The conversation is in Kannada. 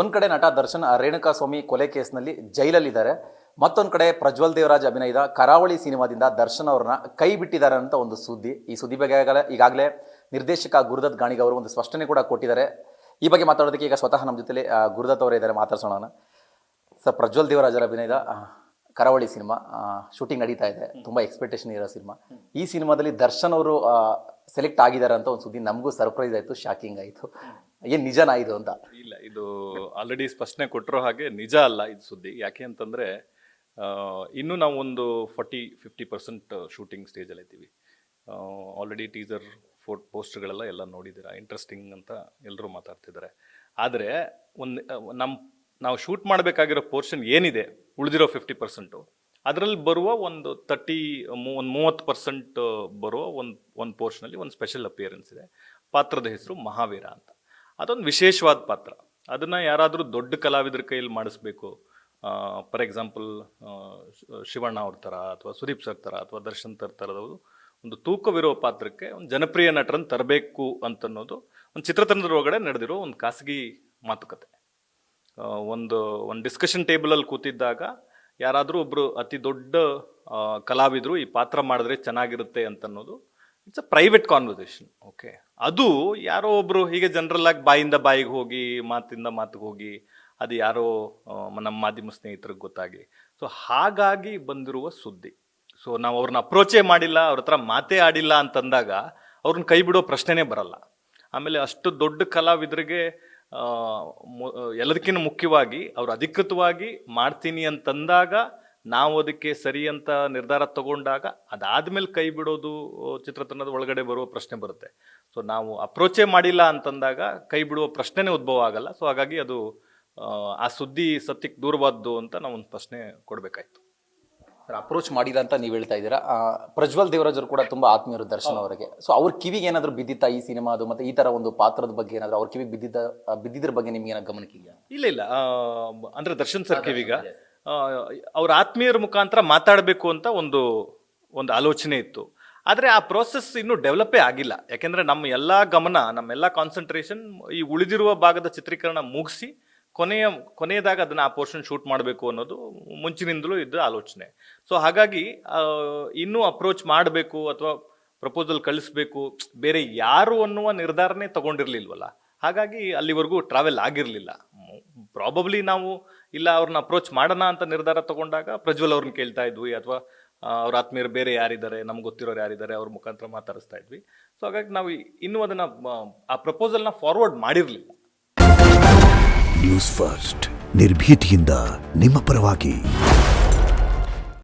ಒಂದು ಕಡೆ ನಟ ದರ್ಶನ್ ರೇಣುಕಾ ಸ್ವಾಮಿ ಕೊಲೆ ಕೇಸ್ನಲ್ಲಿ ಜೈಲಲ್ಲಿದ್ದಾರೆ. ಮತ್ತೊಂದು ಕಡೆ ಪ್ರಜ್ವಲ್ ದೇವರಾಜ್ ಅಭಿನಯದ ಕರಾವಳಿ ಸಿನಿಮಾದಿಂದ ದರ್ಶನ್ ಅವ್ರನ್ನ ಕೈ ಬಿಟ್ಟಿದ್ದಾರೆ ಅಂತ ಒಂದು ಸುದ್ದಿ. ಈ ಸುದ್ದಿ ಬಗ್ಗೆ ಈಗಾಗಲೇ ನಿರ್ದೇಶಕ ಗುರುದತ್ ಗಾಣಿಗ ಅವರು ಒಂದು ಸ್ಪಷ್ಟನೆ ಕೂಡ ಕೊಟ್ಟಿದ್ದಾರೆ. ಈ ಬಗ್ಗೆ ಮಾತಾಡೋದಕ್ಕೆ ಈಗ ಸ್ವತಃ ನಮ್ಮ ಜೊತೆಲಿ ಗುರುದತ್ ಅವರೇ ಇದ್ದಾರೆ, ಮಾತಾಡ್ಸೋಣ. ಸರ್, ಪ್ರಜ್ವಲ್ ದೇವರಾಜರ ಅಭಿನಯದ ಕರಾವಳಿ ಸಿನಿಮಾ ಶೂಟಿಂಗ್ ನಡೀತಾ ಇದೆ, ತುಂಬ ಎಕ್ಸ್ಪೆಕ್ಟೇಷನ್ ಇರೋ ಸಿನಿಮಾ. ಈ ಸಿನಿಮಾದಲ್ಲಿ ದರ್ಶನ್ ಅವರು ಸೆಲೆಕ್ಟ್ ಆಗಿದ್ದಾರೆ ಅಂತ ಒಂದು ಸುದ್ದಿ ನಮಗೂ ಸರ್ಪ್ರೈಸ್ ಆಯಿತು, ಶಾಕಿಂಗ್ ಆಯಿತು. ಏನು ನಿಜನಾ ಇದು ಅಂತ? ಇಲ್ಲ, ಇದು ಆಲ್ರೆಡಿ ಸ್ಪಷ್ಟನೆ ಕೊಟ್ಟಿರೋ ಹಾಗೆ ನಿಜ ಅಲ್ಲ ಇದು ಸುದ್ದಿ. ಯಾಕೆ ಅಂತಂದರೆ ಇನ್ನೂ ನಾವು ಒಂದು 40-50% ಶೂಟಿಂಗ್ ಸ್ಟೇಜಲ್ಲಿ ಇದ್ದೀವಿ. ಆಲ್ರೆಡಿ ಟೀಸರ್ ಪೋಸ್ಟ್ಗಳೆಲ್ಲ ಎಲ್ಲ ನೋಡಿದ್ದೀರಾ, ಇಂಟ್ರೆಸ್ಟಿಂಗ್ ಅಂತ ಎಲ್ಲರೂ ಮಾತಾಡ್ತಿದ್ದಾರೆ. ಆದರೆ ನಾವು ಶೂಟ್ ಮಾಡಬೇಕಾಗಿರೋ ಪೋರ್ಷನ್ ಏನಿದೆ, ಉಳಿದಿರೋ 50%, ಅದರಲ್ಲಿ ಬರುವ ಒಂದು 30% ಬರುವ ಒಂದು ಪೋರ್ಷನಲ್ಲಿ ಒಂದು ಸ್ಪೆಷಲ್ ಅಪಿಯರೆನ್ಸ್ ಇದೆ. ಪಾತ್ರದ ಹೆಸರು ಮಹಾವೀರ ಅಂತ. ಅದೊಂದು ವಿಶೇಷವಾದ ಪಾತ್ರ. ಅದನ್ನು ಯಾರಾದರೂ ದೊಡ್ಡ ಕಲಾವಿದರ ಕೈಯಲ್ಲಿ ಮಾಡಿಸ್ಬೇಕು, ಫಾರ್ ಎಕ್ಸಾಂಪಲ್ ಶಿವಣ್ಣ ಅವ್ರ ಥರ ಅಥವಾ ಸುದೀಪ್ ಸರ್ ಥರ ಅಥವಾ ದರ್ಶನ್ ಥರದವರು ಒಂದು ತೂಕವಿರೋ ಪಾತ್ರಕ್ಕೆ ಒಂದು ಜನಪ್ರಿಯ ನಟರನ್ನು ತರಬೇಕು ಅಂತನ್ನೋದು ಒಂದು ಚಿತ್ರತಂಡದ ಒಳಗಡೆ ನಡೆದಿರೋ ಒಂದು ಖಾಸಗಿ ಮಾತುಕತೆ. ಒಂದು ಡಿಸ್ಕಷನ್ ಟೇಬಲಲ್ಲಿ ಕೂತಿದ್ದಾಗ ಯಾರಾದರೂ ಒಬ್ಬರು ಅತಿ ದೊಡ್ಡ ಕಲಾವಿದರು ಈ ಪಾತ್ರ ಮಾಡಿದ್ರೆ ಚೆನ್ನಾಗಿರುತ್ತೆ ಅಂತನ್ನೋದು it's a private conversation. Okay, ಅದು ಯಾರೋ ಒಬ್ಬರು ಹೀಗೆ ಜನರಲ್ ಆಗಿ ಬಾಯಿಂದ ಬಾಯಿಗೆ ಹೋಗಿ ಮಾತಿಂದ ಮಾತಿಗೆ ಹೋಗಿ ಅದು ಯಾರೋ ನಮ್ಮ ಮಾಧ್ಯಮ ಸ್ನೇಹಿತರಿಗೆ ಗೊತ್ತಾಗಿ, ಸೊ ಹಾಗಾಗಿ ಬಂದಿರುವ ಸುದ್ದಿ. ಸೊ ನಾವು ಅವ್ರನ್ನ ಅಪ್ರೋಚೇ ಮಾಡಿಲ್ಲ, ಅವ್ರ ಹತ್ರ ಮಾತೇ ಆಡಿಲ್ಲ ಅಂತಂದಾಗ ಅವ್ರನ್ನ ಕೈ ಬಿಡೋ ಪ್ರಶ್ನೆನೇ ಬರಲ್ಲ. ಆಮೇಲೆ ಅಷ್ಟು ದೊಡ್ಡ ಕಲಾವಿದರಿಗೆ ಎಲ್ಲದಕ್ಕಿಂತ ಮುಖ್ಯವಾಗಿ ಅವ್ರು ಅಧಿಕೃತವಾಗಿ ಮಾಡ್ತೀನಿ ಅಂತಂದಾಗ ನಾವು ಅದಕ್ಕೆ ಸರಿ ಅಂತ ನಿರ್ಧಾರ ತಗೊಂಡಾಗ ಅದಾದ್ಮೇಲೆ ಕೈ ಬಿಡೋದು ಚಿತ್ರತಂಡದ ಒಳಗಡೆ ಬರುವ ಪ್ರಶ್ನೆ ಬರುತ್ತೆ. ಸೊ ನಾವು ಅಪ್ರೋಚೇ ಮಾಡಿಲ್ಲ ಅಂತಂದಾಗ ಕೈ ಬಿಡುವ ಪ್ರಶ್ನೆನೇ ಉದ್ಭವ ಆಗಲ್ಲ. ಸೊ ಹಾಗಾಗಿ ಅದು ಆ ಸುದ್ದಿ ಸತ್ಯಕ್ಕೆ ದೂರವಾದ್ದು ಅಂತ ನಾವು ಒಂದು ಪ್ರಶ್ನೆ ಕೊಡಬೇಕಾಯ್ತು. ಅಪ್ರೋಚ್ ಮಾಡಿಲ್ಲ ಅಂತ ನೀವು ಹೇಳ್ತಾ ಇದ್ದೀರಾ. ಪ್ರಜ್ವಲ್ ದೇವರಾಜ್ ಅವರು ಕೂಡ ತುಂಬಾ ಆತ್ಮೀಯರು ದರ್ಶನ್ ಅವರಿಗೆ. ಸೊ ಅವ್ರ ಕಿವಿಗೆ ಏನಾದರೂ ಬಿದ್ದಿತ್ತಾ ಈ ಸಿನಿಮಾದು ಮತ್ತೆ ಈ ತರ ಒಂದು ಪಾತ್ರದ ಬಗ್ಗೆ ಏನಾದರೂ ಅವ್ರ ಕಿವಿಗೆ ಬಿದ್ದಿದ್ರ ಬಗ್ಗೆ ನಿಮ್ಗೆ ಏನಾದ್ರು ಗಮನಕ್ಕೆ ಇದೆಯಾ? ಇಲ್ಲ, ಅಂದ್ರೆ ದರ್ಶನ್ ಸರ್ ಕಿವಿಗ ಅವ್ರ ಆತ್ಮೀಯರ ಮುಖಾಂತರ ಮಾತಾಡಬೇಕು ಅಂತ ಒಂದು ಆಲೋಚನೆ ಇತ್ತು. ಆದರೆ ಆ ಪ್ರೋಸೆಸ್ ಇನ್ನೂ ಡೆವಲಪೇ ಆಗಿಲ್ಲ. ಯಾಕೆಂದ್ರೆ ನಮ್ಮ ಎಲ್ಲ ಕಾನ್ಸಂಟ್ರೇಷನ್ ಈ ಉಳಿದಿರುವ ಭಾಗದ ಚಿತ್ರೀಕರಣ ಮುಗಿಸಿ ಕೊನೆಯದಾಗ ಅದನ್ನ ಆ ಪೋರ್ಷನ್ ಶೂಟ್ ಮಾಡಬೇಕು ಅನ್ನೋದು ಮುಂಚಿನಿಂದಲೂ ಇದ್ದ ಆಲೋಚನೆ. ಸೊ ಹಾಗಾಗಿ ಇನ್ನೂ ಅಪ್ರೋಚ್ ಮಾಡಬೇಕು ಅಥವಾ ಪ್ರಪೋಸಲ್ ಕಳಿಸ್ಬೇಕು, ಬೇರೆ ಯಾರು ಅನ್ನುವ ನಿರ್ಧಾರನೇ ತಗೊಂಡಿರ್ಲಿಲ್ವಲ್ಲ. ಹಾಗಾಗಿ ಅಲ್ಲಿವರೆಗೂ ಟ್ರಾವೆಲ್ ಆಗಿರಲಿಲ್ಲ. ಪ್ರಾಬಬ್ಲಿ ನಾವು ಇಲ್ಲ ಅವ್ರನ್ನ ಅಪ್ರೋಚ್ ಮಾಡೋಣ ಅಂತ ನಿರ್ಧಾರ ತಗೊಂಡಾಗ ಪ್ರಜ್ವಲ್ ಅವ್ರನ್ನ ಕೇಳ್ತಾ ಇದ್ವಿ, ಅಥವಾ ಅವ್ರ ಆತ್ಮೀಯರು ಬೇರೆ ಯಾರಿದ್ದಾರೆ, ನಮ್ಗೆ ಗೊತ್ತಿರೋರು ಯಾರಿದ್ದಾರೆ, ಅವ್ರ ಮುಖಾಂತರ ಮಾತಾಡಿಸ್ತಾ ಇದ್ವಿ. ಸೊ ಹಾಗಾಗಿ ನಾವು ಇನ್ನೂ ಅದನ್ನ ಆ ಪ್ರಪೋಸಲ್ನ ಫಾರ್ವರ್ಡ್ ಮಾಡಿರಲಿಲ್ಲ. ನ್ಯೂಸ್ ಫಸ್ಟ್, ನಿರ್ಭೀತಿಯಿಂದ ನಿಮ್ಮ ಪರವಾಗಿ.